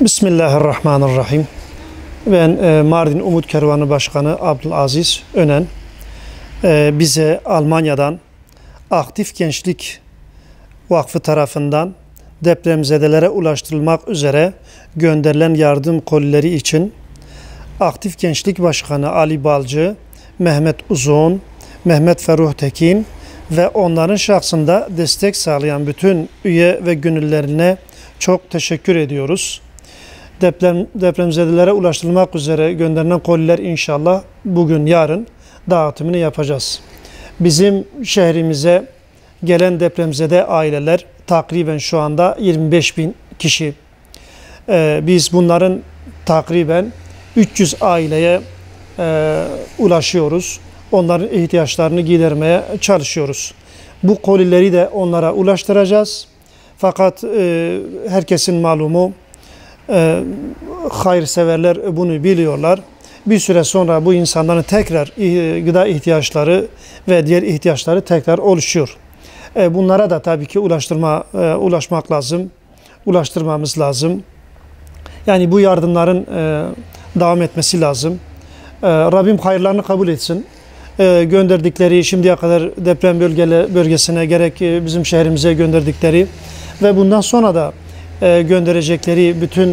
Bismillahirrahmanirrahim. Ben Mardin Umut Kervanı Başkanı Abdülaziz Önen. Bize Almanya'dan Aktif Gençlik Vakfı tarafından depremzedelere ulaştırılmak üzere gönderilen yardım kolileri için Aktif Gençlik Başkanı Ali Balcı, Mehmet Uzun, Mehmet Ferruh Tekin ve onların şahsında destek sağlayan bütün üye ve gönüllerine çok teşekkür ediyoruz. Depremzedelere ulaştırılmak üzere gönderilen koliler inşallah bugün yarın dağıtımını yapacağız. Bizim şehrimize gelen depremzede aileler takriben şu anda 25.000 kişi. Biz bunların takriben 300 aileye ulaşıyoruz. Onların ihtiyaçlarını gidermeye çalışıyoruz. Bu kolileri de onlara ulaştıracağız. Fakat herkesin malumu hayırseverler bunu biliyorlar. Bir süre sonra bu insanların tekrar gıda ihtiyaçları ve diğer ihtiyaçları tekrar oluşuyor. Bunlara da tabii ki ulaşmak lazım, ulaştırmamız lazım. Yani bu yardımların devam etmesi lazım. Rabbim hayırlarını kabul etsin. Gönderdikleri şimdiye kadar deprem bölgesine gerek bizim şehrimize gönderdikleri ve bundan sonra da gönderecekleri bütün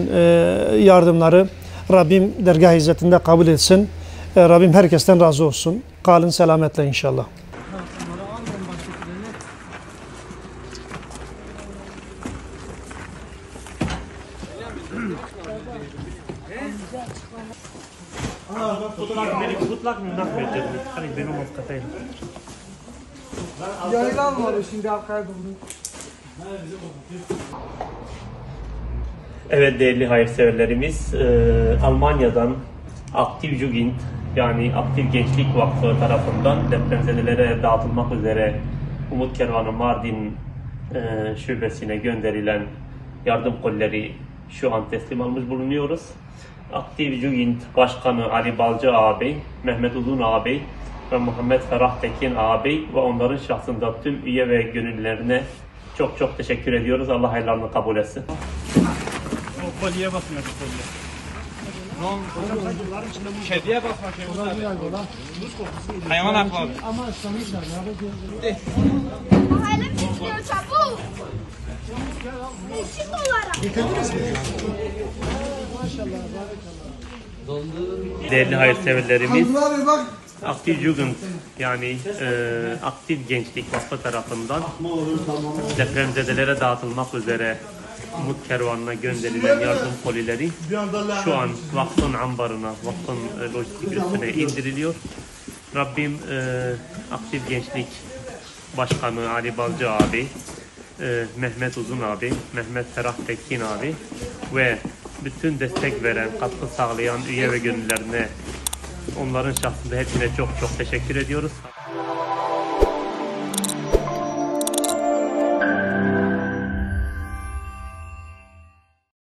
yardımları Rabbim dergâh izzetinde kabul etsin. Rabbim herkesten razı olsun. Kalın selametle inşallah. Evet değerli hayırseverlerimiz, Almanya'dan Aktif Jugend yani Aktif Gençlik Vakfı tarafından depremzedelere dağıtılmak üzere Umut Kervanı Mardin şubesine gönderilen yardım kolileri şu an teslim almış bulunuyoruz. Aktif Jugend Başkanı Ali Balcı ağabey, Mehmet Uzun ağabey ve Muhammed Ferruh Tekin ağabey ve onların şahsında tüm üye ve gönüllülerine çok teşekkür ediyoruz. Allah hayırlarını kabul etsin. Kolye bakmıyor kolye. Kediye bakma hayvan hakları. Ama sanmışlar ya. Mahalle mi çıkıyor çabuk? Işık olarak. Getirdiniz mi? Maşallah, barakallah. Değerli hayırseverlerimiz, Aktif Jugend yani Aktif Gençlik Vakfı tarafından depremzedelere dağıtılmak üzere Umut Kervanı'na gönderilen yardım kolileri şu an vakfın ambarına, vakfın lojistik üstüne indiriliyor. Rabbim Aktif Gençlik Başkanı Ali Balcı abi, Mehmet Uzun abi, Mehmet Ferruh Tekin abi ve bütün destek veren, katkı sağlayan üye ve gönüllerine onların şahsında hepsine çok teşekkür ediyoruz.